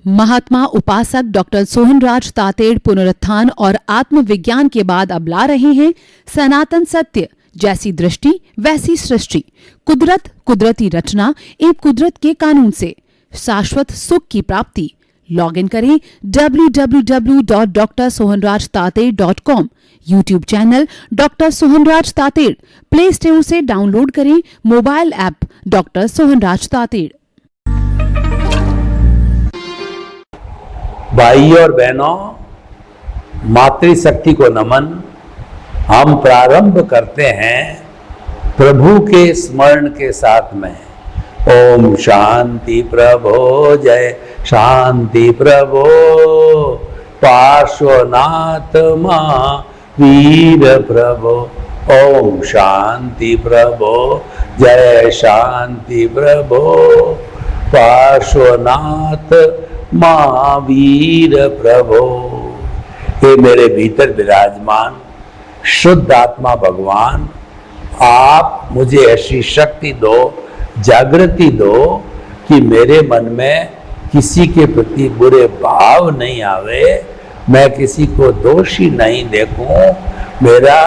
महात्मा उपासक डॉक्टर सोहनराज तातेड़ पुनरुत्थान और आत्मविज्ञान के बाद अब ला रहे हैं सनातन सत्य, जैसी दृष्टि वैसी सृष्टि, कुदरत, कुदरती रचना एवं कुदरत के कानून से शाश्वत सुख की प्राप्ति। लॉग इन करें www.drsohanrajtated.com, YouTube channel doctor Sohanraj Tated, play store से डाउनलोड करें mobile app doctor Sohanraj Tated. भाई और बहनों, मातृशक्ति को नमन। हम प्रारंभ करते हैं प्रभु के स्मरण के साथ में। ओम शांति प्रभो, जय शांति प्रभो, पार्श्वनाथ महावीर प्रभो। ओम शांति प्रभो, जय शांति प्रभो, पार्श्वनाथ महावीर प्रभो। हे मेरे भीतर विराजमान शुद्ध आत्मा भगवान, आप मुझे ऐसी शक्ति दो, जागृति दो कि मेरे मन में किसी के प्रति बुरे भाव नहीं आवे, मैं किसी को दोषी नहीं देखूं, मेरा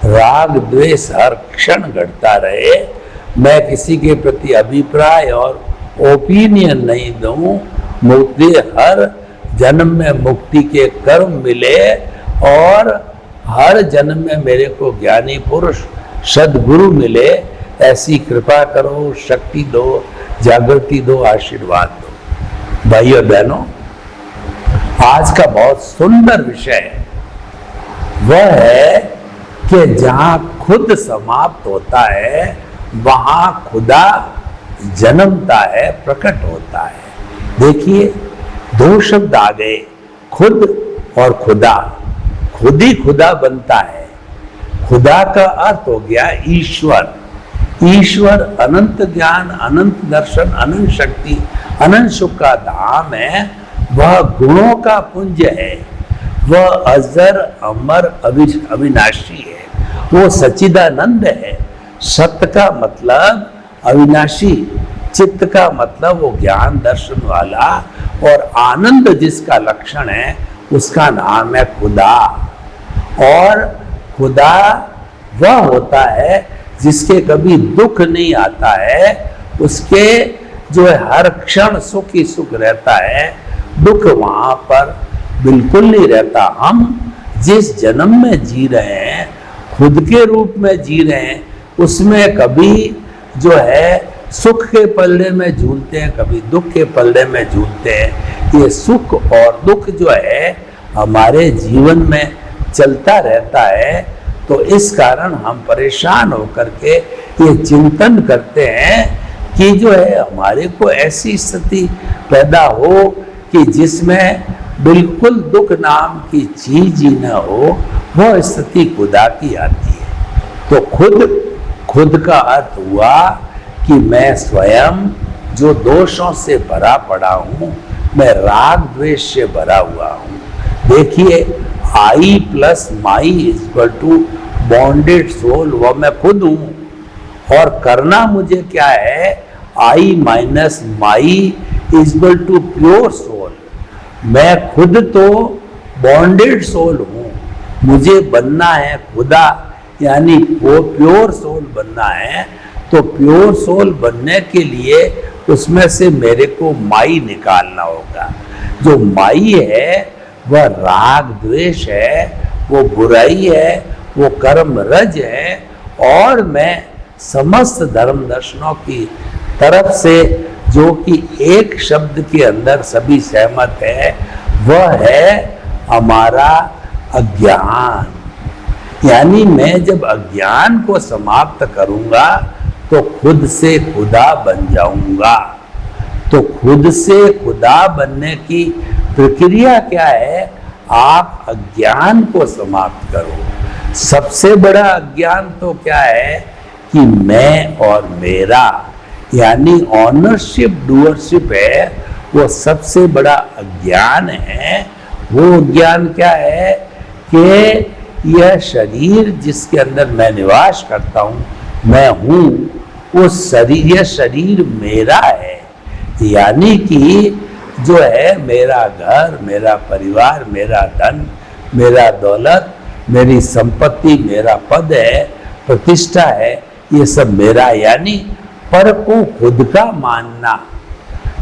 राग द्वेष हर क्षण घटता रहे, मैं किसी के प्रति अभिप्राय और ओपिनियन नहीं दूं, मुक्ति हर जन्म में मुक्ति के कर्म मिले और हर जन्म में मेरे को ज्ञानी पुरुष सद्गुरु मिले। ऐसी कृपा करो, शक्ति दो, जागृति दो, आशीर्वाद दो। भाई और बहनों, आज का बहुत सुंदर विषय वह है कि जहां खुद समाप्त होता है वहां खुदा जन्मता है, प्रकट होता है। देखिए, दो शब्द आ गए, खुद और खुदा। खुद ही खुदा बनता है। खुदा का अर्थ हो गया ईश्वर। ईश्वर अनंत ज्ञान, अनंत दर्शन, अनंत शक्ति, अनंत सुख का धाम है। वह गुणों का पुंज है, वह अजर अमर अविनाशी है, वो सच्चिदानंद है। सत्य का मतलब अविनाशी, चित्त का मतलब वो ज्ञान दर्शन वाला, और आनंद जिसका लक्षण है उसका नाम है खुदा। और खुदा वह होता है जिसके कभी दुख नहीं आता है, उसके जो है हर क्षण सुख ही सुख रहता है, दुख वहां पर बिल्कुल नहीं रहता। हम जिस जन्म में जी रहे हैं, खुद के रूप में जी रहे हैं, उसमें कभी जो है सुख के पल्ले में झूलते हैं, कभी दुख के पल्ले में झूलते हैं। ये सुख और दुख जो है हमारे जीवन में चलता रहता है। तो इस कारण हम परेशान होकर के ये चिंतन करते हैं कि जो है हमारे को ऐसी स्थिति पैदा हो कि जिसमें बिल्कुल दुख नाम की चीज ही न हो, वह स्थिति खुदा की आती है। तो खुद का अर्थ हुआ कि मैं स्वयं जो दोषों से भरा पड़ा हूं, मैं राग द्वेष से भरा हुआ हूं। देखिए, I plus my equal to bonded soul, वह मैं खुद हूं। और करना मुझे क्या है, I minus my equal to pure soul. मैं खुद तो बॉन्डेड सोल हूं, मुझे बनना है खुदा, यानी वो प्योर सोल बनना है। तो प्योर सोल बनने के लिए उसमें से मेरे को माई निकालना होगा। जो माई है वह राग द्वेष है, वो बुराई है, वो कर्म रज है। और मैं समस्त धर्म दर्शनों की तरफ से, जो कि एक शब्द के अंदर सभी सहमत है, वह है हमारा अज्ञान। यानी मैं जब अज्ञान को समाप्त करूंगा तो खुद से खुदा बन जाऊंगा। तो खुद से खुदा बनने की प्रक्रिया क्या है, आप अज्ञान को समाप्त करो। सबसे बड़ा अज्ञान तो क्या है कि मैं और मेरा, यानी ऑनरशिप डूअरशिप है, वो सबसे बड़ा अज्ञान है। वो अज्ञान क्या है कि यह शरीर जिसके अंदर मैं निवास करता हूँ, मैं हूँ, वो शरीर, यह शरीर मेरा है। यानी कि जो है मेरा घर, मेरा परिवार, मेरा धन, मेरा दौलत, मेरी संपत्ति, मेरा पद है, प्रतिष्ठा है, ये सब मेरा, यानी पर को खुद का मानना।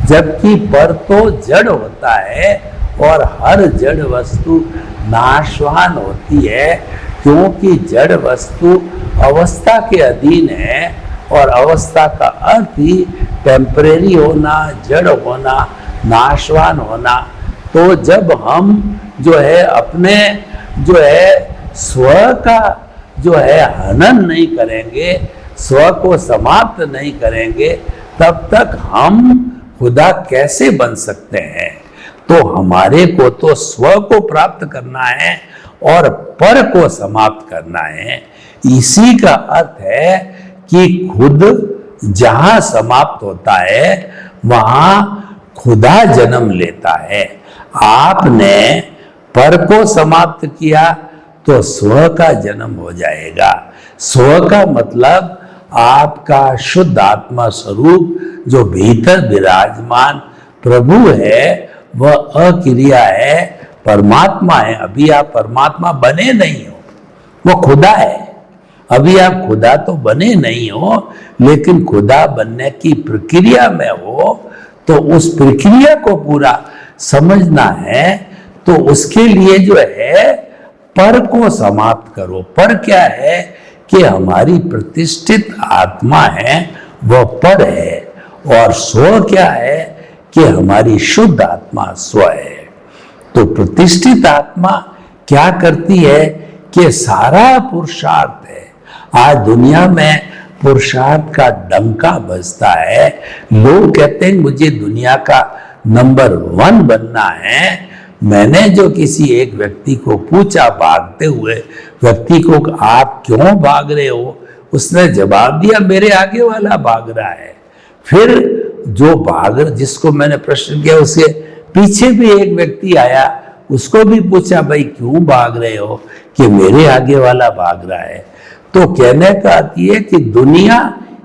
जबकि पर तो जड़ होता है और हर जड़ वस्तु नाशवान होती है, क्योंकि जड़ वस्तु अवस्था के अधीन है और अवस्था का अर्थ ही टेम्परेरी होना, जड़ होना, नाशवान होना। तो जब हम जो है अपने जो है स्व का जो है हनन नहीं करेंगे, स्व को समाप्त नहीं करेंगे, तब तक हम खुदा कैसे बन सकते हैं। तो हमारे को तो स्व को प्राप्त करना है और पर को समाप्त करना है। इसी का अर्थ है कि खुद जहां समाप्त होता है वहां खुदा जन्म लेता है। आपने पर को समाप्त किया तो स्व का जन्म हो जाएगा। स्व का मतलब आपका शुद्ध आत्मा स्वरूप जो भीतर विराजमान प्रभु है, वह अक्रिया है, परमात्मा है। अभी आप परमात्मा बने नहीं हो, वो खुदा है। अभी आप खुदा तो बने नहीं हो, लेकिन खुदा बनने की प्रक्रिया में हो। तो उस प्रक्रिया को पूरा समझना है, तो उसके लिए जो है पर को समाप्त करो। पर क्या है कि हमारी प्रतिष्ठित आत्मा है, वह पर है, और स्व क्या है कि हमारी शुद्ध आत्मा स्व है। तो प्रतिष्ठित आत्मा क्या करती है कि सारा पुरुषार्थ है। आज दुनिया में पुरुषार्थ का डंका बजता है। लोग कहते हैं मुझे दुनिया का नंबर 1 बनना है। मैंने जो किसी एक व्यक्ति को पूछा, भागते हुए व्यक्ति को, आप क्यों भाग रहे हो, उसने जवाब दिया मेरे आगे वाला भाग रहा है। फिर जो जिसको मैंने प्रश्न किया, उसके पीछे भी एक व्यक्ति आया, उसको भी पूछा भाई क्यों भाग रहे हो, कि मेरे आगे वाला भाग रहा है। तो कहने का अर्थ ये कि दुनिया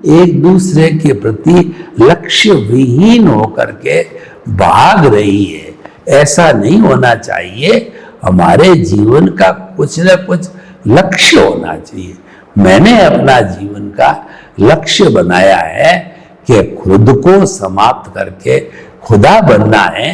एक दूसरे के प्रति लक्ष्य विहीन होकर के भाग रही है। ऐसा नहीं होना चाहिए। हमारे जीवन का कुछ न कुछ लक्ष्य होना चाहिए। मैंने अपना जीवन का लक्ष्य बनाया है कि खुद को समाप्त करके खुदा बनना है,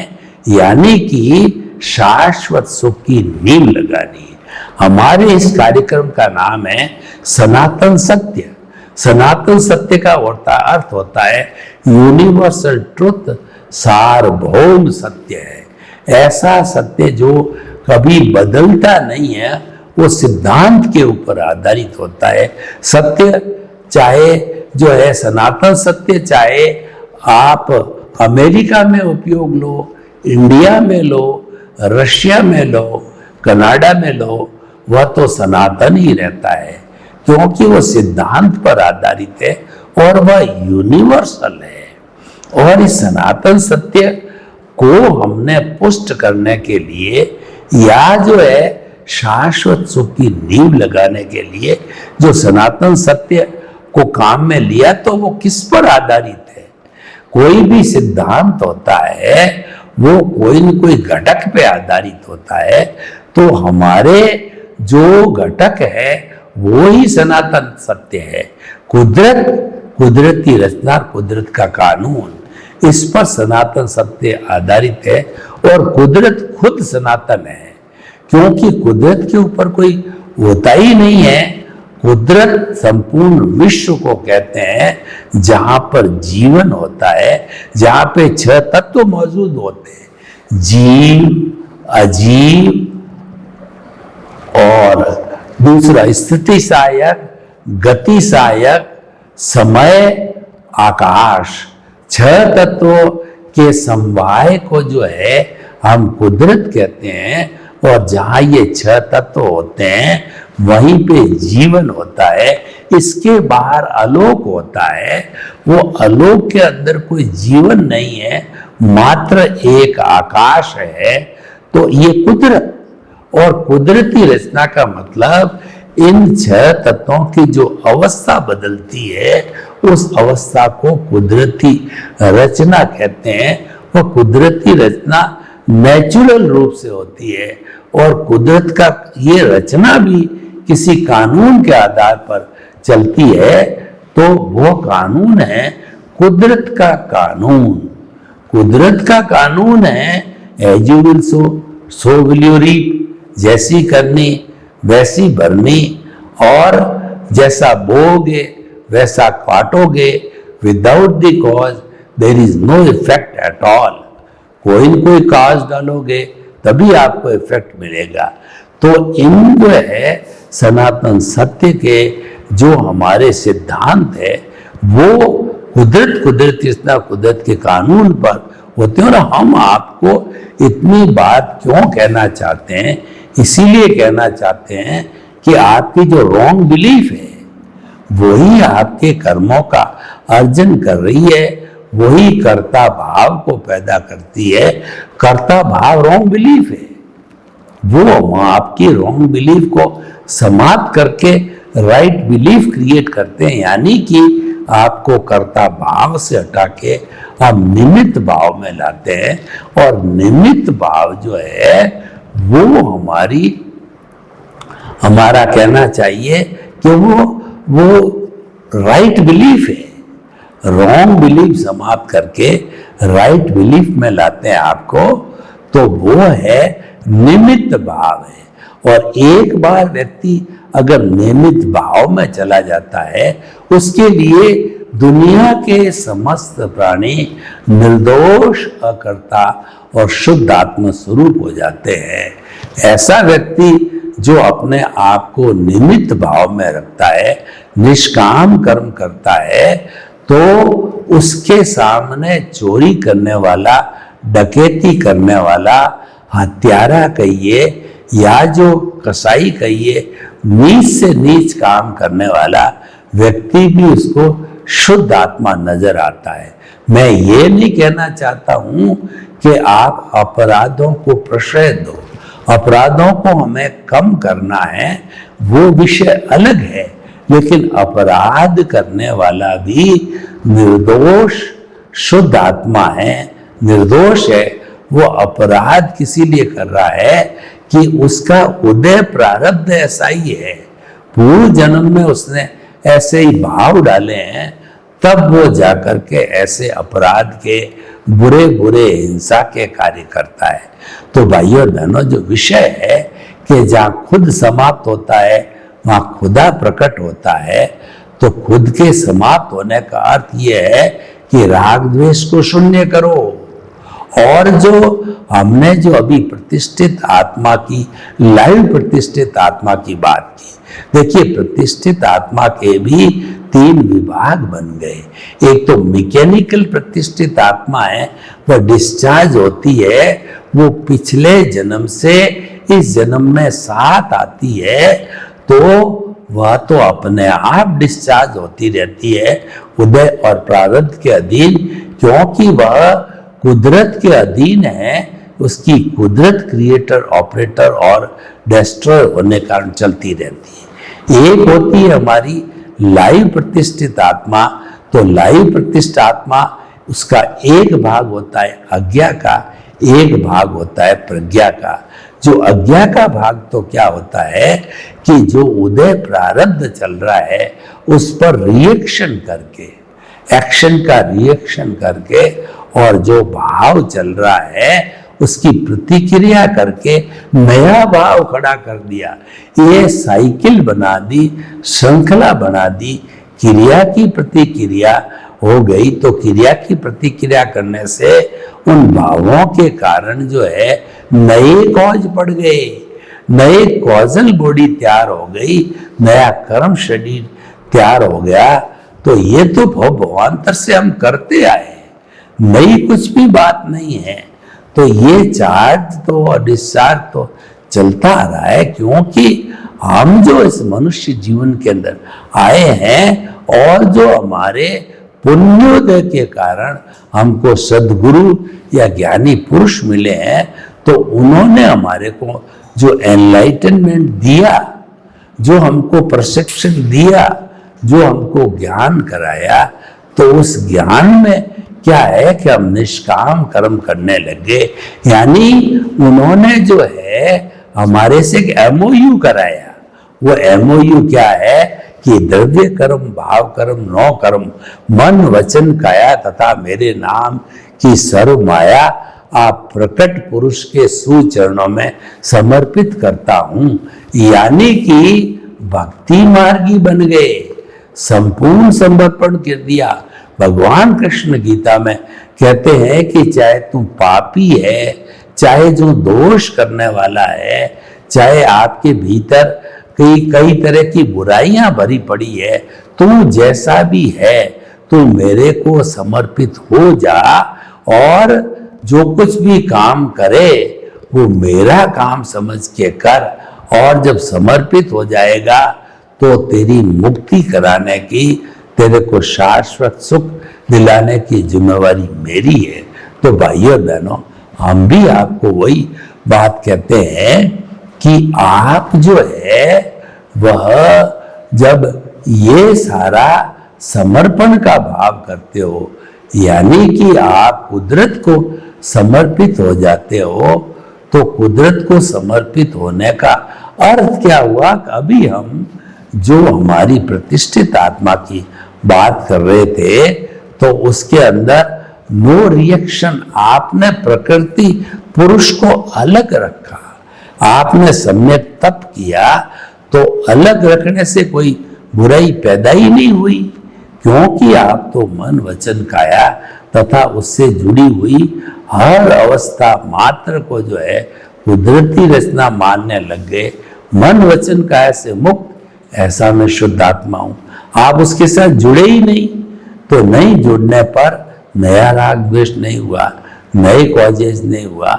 यानी कि शाश्वत सुख की नींव लगानी है। हमारे इस कार्यक्रम का नाम है सनातन सत्य। सनातन सत्य का अर्थ होता है यूनिवर्सल ट्रुथ, सार्वभौम सत्य है। ऐसा सत्य जो कभी बदलता नहीं है, वो सिद्धांत के ऊपर आधारित होता है। सत्य चाहे जो है सनातन सत्य, चाहे आप अमेरिका में उपयोग लो, इंडिया में लो, रशिया में लो, कनाडा में लो, वह तो सनातन ही रहता है, क्योंकि वह सिद्धांत पर आधारित है और वह यूनिवर्सल है। और इस सनातन सत्य को हमने पुष्ट करने के लिए, या जो है शाश्वत सुख की नींव लगाने के लिए जो सनातन सत्य को काम में लिया, तो वो किस पर आधारित है। कोई भी सिद्धांत होता है वो कोई न कोई घटक पे आधारित होता है। तो हमारे जो घटक है वो ही सनातन सत्य है। कुदरत, कुदरती रचना, कुदरत का कानून, इस पर सनातन सत्य आधारित है। और कुदरत खुद सनातन है, क्योंकि कुदरत के ऊपर कोई होता ही नहीं है। कुदरत संपूर्ण विश्व को कहते हैं जहां पर जीवन होता है, जहां पे 6 तत्व मौजूद होते हैं, जीव, अजीव और दूसरा स्थिति सहायक, गति सहायक, समय, आकाश। 6 तत्वों के समवाय को जो है हम कुदरत कहते हैं। और जहां ये 6 तत्व होते हैं वहीं पे जीवन होता है। इसके बाहर आलोक होता है। वो आलोक के अंदर कोई जीवन नहीं है, मात्र एक आकाश है। तो ये कुदरत और कुदरती रचना का मतलब इन 6 तत्वों की जो अवस्था बदलती है, उस अवस्था को कुदरती रचना कहते हैं। वह कुदरती रचना नेचुरल रूप से होती है, और कुदरत का ये रचना भी किसी कानून के आधार पर चलती है, तो वो कानून है कुदरत का कानून। कुदरत का कानून है as you will sow, so will you reap. जैसी करनी वैसी भरनी, और जैसा बोओगे वैसा काटोगे। Without the cause there is no effect at all. कोई न कोई काज डालोगे तभी आपको इफेक्ट मिलेगा। तो इन जो है सनातन सत्य के जो हमारे सिद्धांत है वो कुदरत के कानून पर होते हैं। और हम आपको इतनी बात क्यों कहना चाहते हैं? इसीलिए कहना चाहते हैं कि आपकी जो रॉन्ग बिलीफ है वही आपके कर्मों का अर्जन कर रही है, वही कर्ता भाव को पैदा करती है। कर्ता भाव रॉन्ग बिलीफ है, वो आपकी रॉन्ग बिलीफ को समाप्त करके राइट बिलीफ क्रिएट करते हैं। यानी कि आपको कर्ता भाव से हटा के आप निमित्त भाव में लाते हैं, और निमित्त भाव जो है वो हमारा कहना चाहिए कि वो राइट बिलीफ है। रॉन्ग बिलीफ समाप्त करके राइट बिलीफ में लाते हैं आपको, तो वो है निमित्त भाव है। और एक बार व्यक्ति अगर निमित्त भाव में चला जाता है, उसके लिए दुनिया के समस्त प्राणी निर्दोष, अकर्ता और शुद्ध आत्म स्वरूप हो जाते हैं। ऐसा व्यक्ति जो अपने आप को निमित्त भाव में रखता है, निष्काम कर्म करता है, तो उसके सामने चोरी करने वाला, डकैती करने वाला, हत्यारा कहिए या जो कसाई कहिए, नीच से नीच काम करने वाला व्यक्ति भी उसको शुद्ध आत्मा नजर आता है। मैं ये नहीं कहना चाहता हूं कि आप अपराधों को प्रश्रय दो, अपराधों को हमें कम करना है, वो विषय अलग है। लेकिन अपराध करने वाला भी निर्दोष शुद्ध आत्मा है, निर्दोष है। वो अपराध किसी लिए कर रहा है कि उसका उदय प्रारब्ध ऐसा ही है, पूर्व जन्म में उसने ऐसे ही भाव डाले हैं, तब वो जाकर के ऐसे अपराध के बुरे बुरे हिंसा के कार्य करता है। तो भाइयों बहनों, जो विषय है कि जहाँ खुद समाप्त होता है वहाँ खुदा प्रकट होता है, तो खुद के समाप्त होने का अर्थ यह है कि राग द्वेष को शून्य करो। और जो हमने जो अभी प्रतिष्ठित आत्मा की, लाइव प्रतिष्ठित आत्मा की बात की, देखिए प्रतिष्ठित आत्मा के भी 3 विभाग बन गए। एक तो मैकेनिकल प्रतिष्ठित आत्मा है, वह डिस्चार्ज होती है, वो पिछले जन्म से इस जन्म में साथ आती है, तो वह तो अपने आप डिस्चार्ज होती रहती है उदय और प्रारब्ध के अधीन, क्योंकि वह कुदरत के अधीन है। उसकी कुदरत क्रिएटर, ऑपरेटर और डिस्ट्रॉय होने के कारण चलती रहती है। एक होती है हमारी लाइव प्रतिष्ठित आत्मा। तो लाइव प्रतिष्ठित आत्मा, उसका एक भाग होता है अज्ञा का, एक भाग होता है प्रज्ञा का। जो अज्ञा का भाग तो क्या होता है कि जो उदय प्रारब्ध चल रहा है उस पर रिएक्शन करके, एक्शन का रिएक्शन करके, और जो भाव चल रहा है उसकी प्रतिक्रिया करके नया भाव खड़ा कर दिया। ये साइकिल बना दी, श्रृंखला बना दी, क्रिया की प्रतिक्रिया हो गई। तो क्रिया की प्रतिक्रिया करने से उन भावों के कारण जो है नए कॉज पड़ गए, नए कॉजल बॉडी तैयार हो गई, नया कर्म शरीर तैयार हो गया। तो ये तो भवांतर से हम करते आए, नई कुछ भी बात नहीं है। तो ये चार्ज तो और डिस्चार्ज तो चलता आ रहा है, क्योंकि हम जो इस मनुष्य जीवन के अंदर आए हैं और जो हमारे पुण्योदय के कारण हमको सद्गुरु या ज्ञानी पुरुष मिले हैं, तो उन्होंने हमारे को जो एनलाइटनमेंट दिया, जो हमको परसेप्शन दिया, जो हमको ज्ञान कराया, तो उस ज्ञान में क्या है कि हम निष्काम कर्म करने लगे, यानी उन्होंने जो है हमारे से एक MOU कराया। वो MOU क्या है कि द्रव्य कर्म, भाव कर्म, 9 कर्म, मन वचन काया तथा मेरे नाम की सर्व माया आप प्रकट पुरुष के सुचरणों में समर्पित करता हूं। यानी कि भक्ति मार्गी बन गए, संपूर्ण समर्पण कर दिया। भगवान कृष्ण गीता में कहते हैं कि चाहे तू पापी है, चाहे जो दोष करने वाला है, चाहे आपके भीतर कई तरह की बुराइयां भरी पड़ी है, तू जैसा भी है तू मेरे को समर्पित हो जा और जो कुछ भी काम करे वो मेरा काम समझ के कर। और जब समर्पित हो जाएगा तो तेरी मुक्ति कराने की, तेरे को शाश्वत सुख दिलाने की जिम्मेवारी मेरी है। तो भाइयों बहनों, हम भी आपको वही बात कहते हैं कि आप जो है वह जब ये सारा समर्पण का भाव करते हो, यानी कि आप कुदरत को समर्पित हो जाते हो, तो कुदरत को समर्पित होने का अर्थ क्या हुआ? अभी हम जो हमारी प्रतिष्ठित आत्मा की बात कर रहे थे, तो उसके अंदर नो रिएक्शन, आपने प्रकृति पुरुष को अलग रखा, आपने सम्यक तप किया, तो अलग रखने से कोई बुराई पैदा ही नहीं हुई, क्योंकि आप तो मन वचन काया तथा उससे जुड़ी हुई हर अवस्था मात्र को जो है कुदरती रचना मानने लग गए। मन वचन काया से मुक्त, ऐसा मैं शुद्ध आत्मा हूं। आप उसके साथ जुड़े ही नहीं, तो नहीं जुड़ने पर नया राग द्वेष नहीं हुआ, नए कॉजेज नहीं हुआ,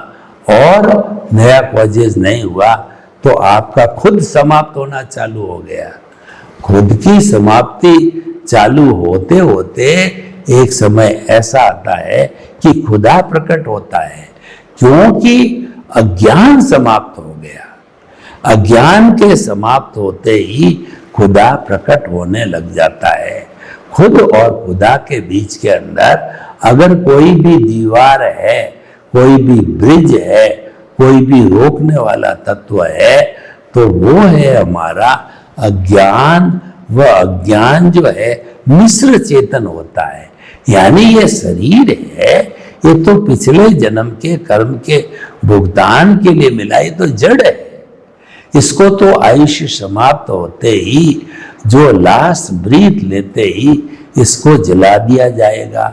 और नया कॉजेज नहीं हुआ तो आपका खुद समाप्त होना चालू हो गया। खुद की समाप्ति चालू होते होते एक समय ऐसा आता है कि खुदा प्रकट होता है, क्योंकि अज्ञान समाप्त हो गया। अज्ञान के समाप्त होते ही खुदा प्रकट होने लग जाता है। खुद और खुदा के बीच के अंदर अगर कोई भी दीवार है, कोई भी ब्रिज है, कोई भी रोकने वाला तत्व है, तो वो है हमारा अज्ञान। वह अज्ञान जो है मिश्र चेतन होता है, यानी ये शरीर है, ये तो पिछले जन्म के कर्म के भुगतान के लिए मिला, ये तो जड़ है। इसको तो आयुष्य समाप्त होते ही, जो लास्ट ब्रीथ लेते ही इसको जला दिया जाएगा।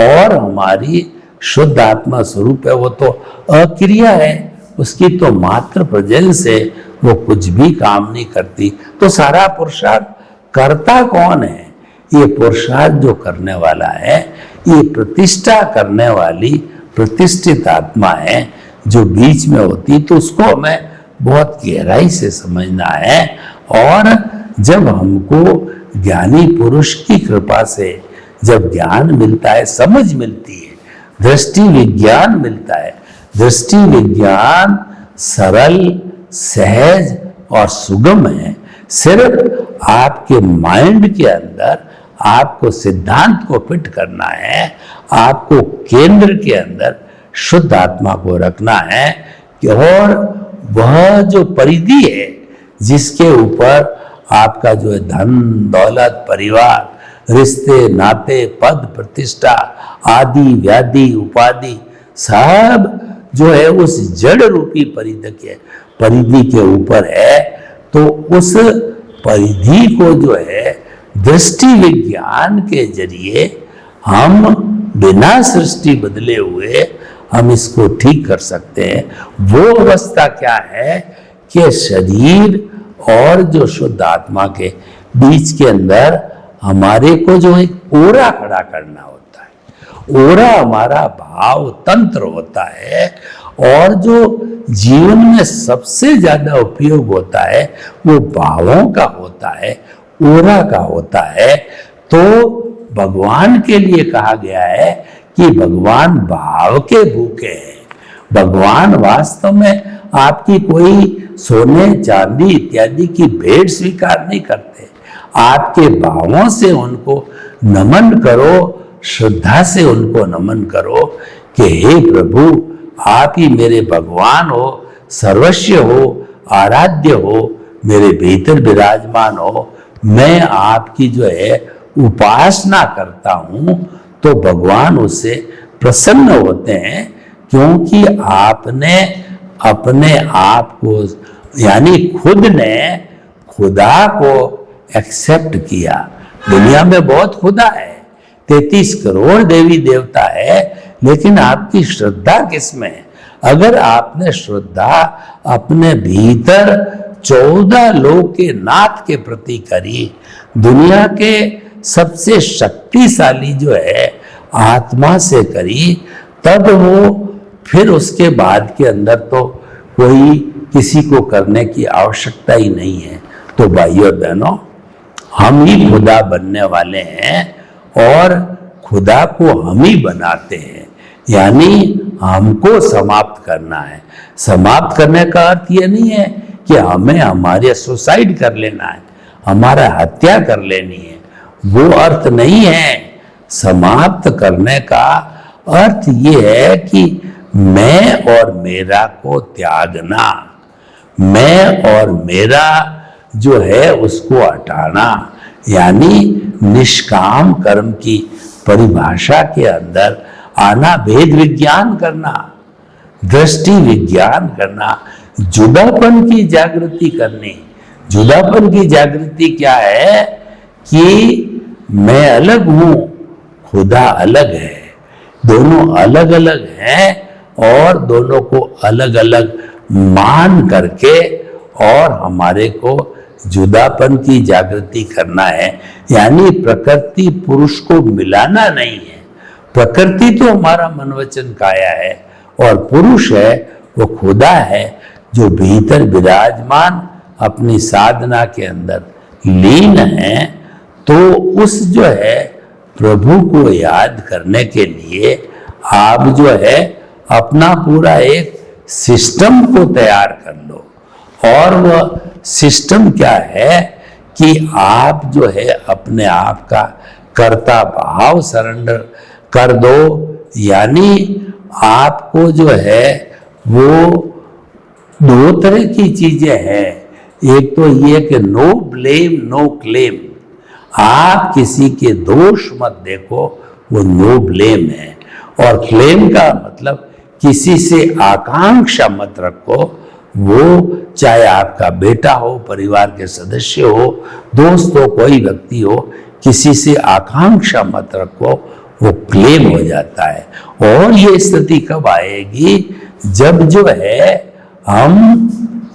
और हमारी शुद्ध आत्मा स्वरूप है, वो तो अक्रिया है, उसकी तो मात्र प्रेजेंस से वो कुछ भी काम नहीं करती। तो सारा पुरुषार्थ करता कौन है? ये पुरुषार्थ जो करने वाला है, ये प्रतिष्ठा करने वाली प्रतिष्ठित आत्मा है जो बीच में होती, तो उसको हमें बहुत गहराई से समझना है। और जब हमको ज्ञानी पुरुष की कृपा से जब ज्ञान मिलता है, समझ मिलती है, दृष्टि विज्ञान मिलता है, दृष्टि विज्ञान सरल, सहज और सुगम है। सिर्फ आपके माइंड के अंदर आपको सिद्धांत को फिट करना है, आपको केंद्र के अंदर शुद्ध आत्मा को रखना है, और वह जो परिधि है जिसके ऊपर आपका जो है धन दौलत, परिवार, रिश्ते नाते, पद प्रतिष्ठा आदि व्याधि उपाधि सब जो है उस जड़ रूपी परिधि के ऊपर है, तो उस परिधि को जो है दृष्टि विज्ञान के जरिए हम बिना सृष्टि बदले हुए हम इसको ठीक कर सकते हैं। वो अवस्था क्या है कि शरीर और जो शुद्ध आत्मा के बीच के अंदर हमारे को जो एक ओरा खड़ा करना होता है। ओरा हमारा भाव तंत्र होता है, और जो जीवन में सबसे ज्यादा उपयोग होता है वो भावों का होता है, ओरा का होता है। तो भगवान के लिए कहा गया है कि भगवान भाव के भूखे हैं। भगवान वास्तव में आपकी कोई सोने चांदी इत्यादि की भेंट स्वीकार नहीं करते। आपके भावों से उनको नमन करो श्रद्धा से उनको नमन करो कि हे प्रभु, आप ही मेरे भगवान हो, सर्वस्व हो, आराध्य हो, मेरे भीतर विराजमान हो। मैं आपकी जो है उपासना करता हूं तो भगवान उससे प्रसन्न होते हैं, क्योंकि आपने अपने आप को यानी खुद ने खुदा को एक्सेप्ट किया। दुनिया में बहुत खुदा है, 33 करोड़ देवी देवता है, लेकिन आपकी श्रद्धा किसमें है? अगर आपने श्रद्धा अपने भीतर 14 लोक के नाथ के प्रति करी, दुनिया के सबसे शक्तिशाली जो है आत्मा से करी, तब वो फिर उसके बाद के अंदर तो कोई किसी को करने की आवश्यकता ही नहीं है। तो भाइयों बहनों, हम ही खुदा बनने वाले हैं और खुदा को हम ही बनाते हैं, यानी हमको समाप्त करना है। समाप्त करने का अर्थ ये नहीं है कि हमें हमारे सुसाइड कर लेना है, हमारा हत्या कर लेनी है, वो अर्थ नहीं है। समाप्त करने का अर्थ ये है कि मैं और मेरा को त्यागना, मैं और मेरा जो है उसको हटाना, यानी निष्काम कर्म की परिभाषा के अंदर आना, भेद विज्ञान करना, दृष्टि विज्ञान करना, जुदापन की जागृति करनी। जुदापन की जागृति क्या है कि मैं अलग हूं, खुदा अलग है, दोनों अलग अलग हैं और दोनों को अलग अलग मान करके और हमारे को जुदापन की जागृति करना है। यानी प्रकृति पुरुष को मिलाना नहीं है। प्रकृति तो हमारा मन वचन काया है और पुरुष है वो खुदा है जो भीतर विराजमान अपनी साधना के अंदर लीन है। तो उस जो है प्रभु को याद करने के लिए आप जो है अपना पूरा एक सिस्टम को तैयार कर लो। और वह सिस्टम क्या है कि आप जो है अपने आप का कर्ता भाव सरेंडर कर दो, यानी आपको जो है वो दो तरह की चीजें हैं। एक तो ये कि नो ब्लेम नो क्लेम, आप किसी के दोष मत देखो, वो नो ब्लेम है। और क्लेम का मतलब किसी से आकांक्षा मत रखो, वो चाहे आपका बेटा हो, परिवार के सदस्य हो, दोस्त हो, कोई व्यक्ति हो, किसी से आकांक्षा मत रखो, वो क्लेम हो जाता है। और ये स्थिति कब आएगी? जब जो है हम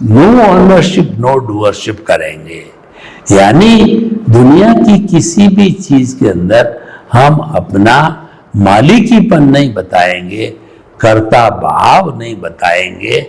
नो ऑनरशिप नो डूअरशिप करेंगे, यानी दुनिया की किसी भी चीज के अंदर हम अपना मालिकीपन नहीं बताएंगे, कर्ता भाव नहीं बताएंगे,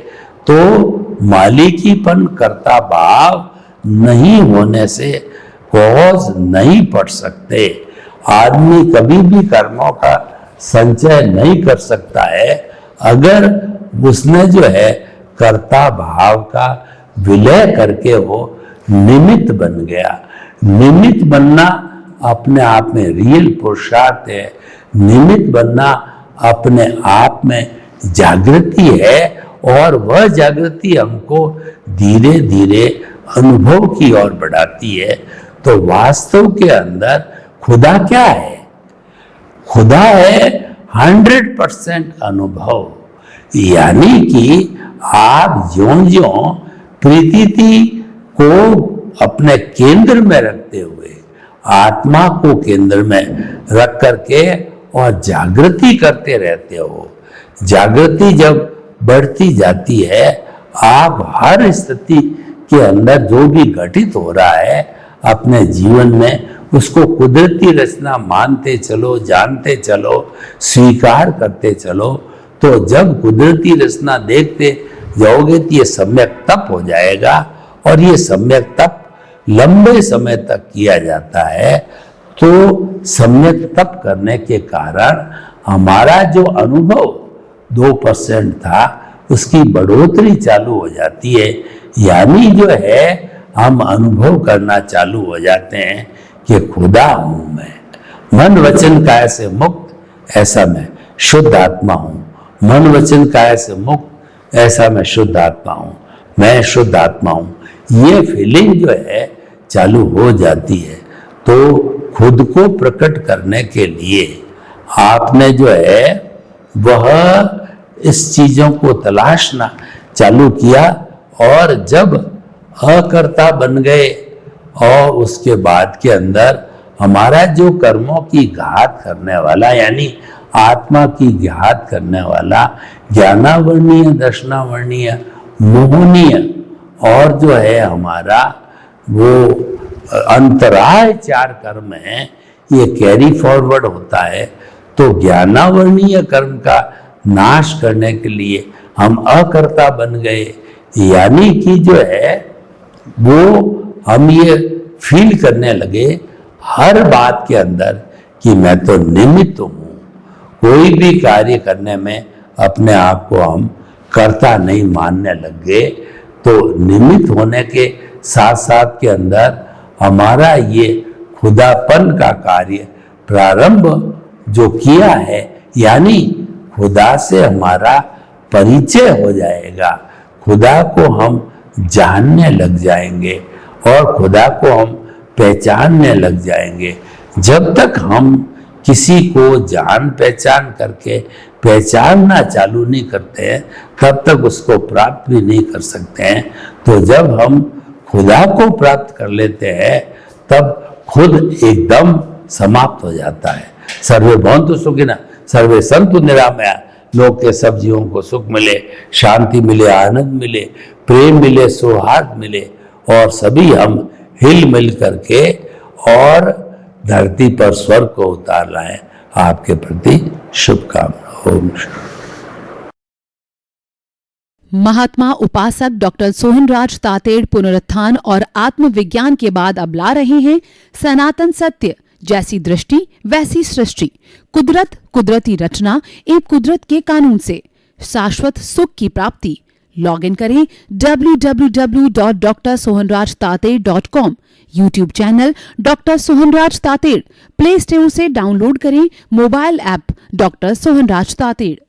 तो मालिकीपन कर्ता भाव नहीं होने से कॉज नहीं पढ़ सकते। आदमी कभी भी कर्मों का संचय नहीं कर सकता है अगर उसने जो है कर्ता भाव का विलय करके वो निमित्त बन गया। निमित्त बनना अपने आप में रियल पुरुषार्थ है। निमित्त बनना अपने आप में जागृति है और वह जागृति हमको धीरे धीरे अनुभव की ओर बढ़ाती है। तो वास्तव के अंदर खुदा क्या है? खुदा है 100% अनुभव, यानी कि आप ज्यों-ज्यों प्रकृति को अपने केंद्र में रखते हुए आत्मा को केंद्र में रख करके और जागृति करते रहते हो, जागृति जब बढ़ती जाती है, आप हर स्थिति के अंदर जो भी घटित हो रहा है अपने जीवन में उसको कुदरती रचना मानते चलो, जानते चलो, स्वीकार करते चलो। तो जब कुदरती रचना देखते जाओगे तो ये सम्यक तप हो जाएगा और ये सम्यक तप लंबे समय तक किया जाता है। तो सम्यक तप करने के कारण हमारा जो अनुभव 2% था उसकी बढ़ोतरी चालू हो जाती है, यानी जो है हम अनुभव करना चालू हो जाते हैं कि खुदा हूं मन वचन काया से मुक्त, ऐसा मैं शुद्ध आत्मा हूं। मन वचन काया से मुक्त, ऐसा मैं शुद्ध आत्मा हूं। मैं शुद्ध आत्मा हूं। ये फीलिंग जो है चालू हो जाती है, तो खुद को प्रकट करने के लिए आपने जो है वह इस चीजों को तलाशना चालू किया, और जब अकर्ता बन गए और उसके बाद के अंदर हमारा जो कर्मों की घात करने वाला, यानी आत्मा की घात करने वाला ज्ञानावर्णीय, दर्शनावर्णीय, मोहनीय और जो है हमारा वो अंतराय 4 कर्म है, ये कैरी फॉरवर्ड होता है। तो ज्ञानावर्णीय कर्म का नाश करने के लिए हम अकर्ता बन गए, यानी कि जो है वो हम ये फील करने लगे हर बात के अंदर कि मैं तो निमित्त हूं। कोई भी कार्य करने में अपने आप को हम कर्ता नहीं मानने लग गए। तो निमित्त होने के साथ साथ के अंदर हमारा ये खुदापन का कार्य प्रारंभ जो किया है, यानी खुदा से हमारा परिचय हो जाएगा, खुदा को हम जानने लग जाएंगे और खुदा को हम पहचानने लग जाएंगे। जब तक हम किसी को जान पहचान करके पहचानना चालू नहीं करते हैं, तब तक उसको प्राप्त भी नहीं कर सकते हैं। तो जब हम खुदा को प्राप्त कर लेते हैं, तब खुद एकदम समाप्त हो जाता है। सर्वे भवन्तु सुखिनः, सर्वे सन्तु निरामया। लोक के सब जीवों को सुख मिले, शांति मिले, आनंद मिले, प्रेम मिले, सौहार्द मिले, और सभी हम हिल मिल करके और धरती पर स्वर्ग को उतार लाएं। आपके प्रति शुभकामना। ओम शांति। महात्मा उपासक डॉक्टर सोहनराज तातेड़ पुनरुत्थान और आत्मविज्ञान के बाद अब ला रहे हैं सनातन सत्य, जैसी दृष्टि वैसी सृष्टि, कुदरत, कुदरती रचना एवं कुदरत के कानून से शाश्वत सुख की प्राप्ति। लॉग इन करें www.drsohanrajtated.com, YouTube channel doctor Sohanraj Tated, play store से डाउनलोड करें mobile app doctor Sohanraj Tated.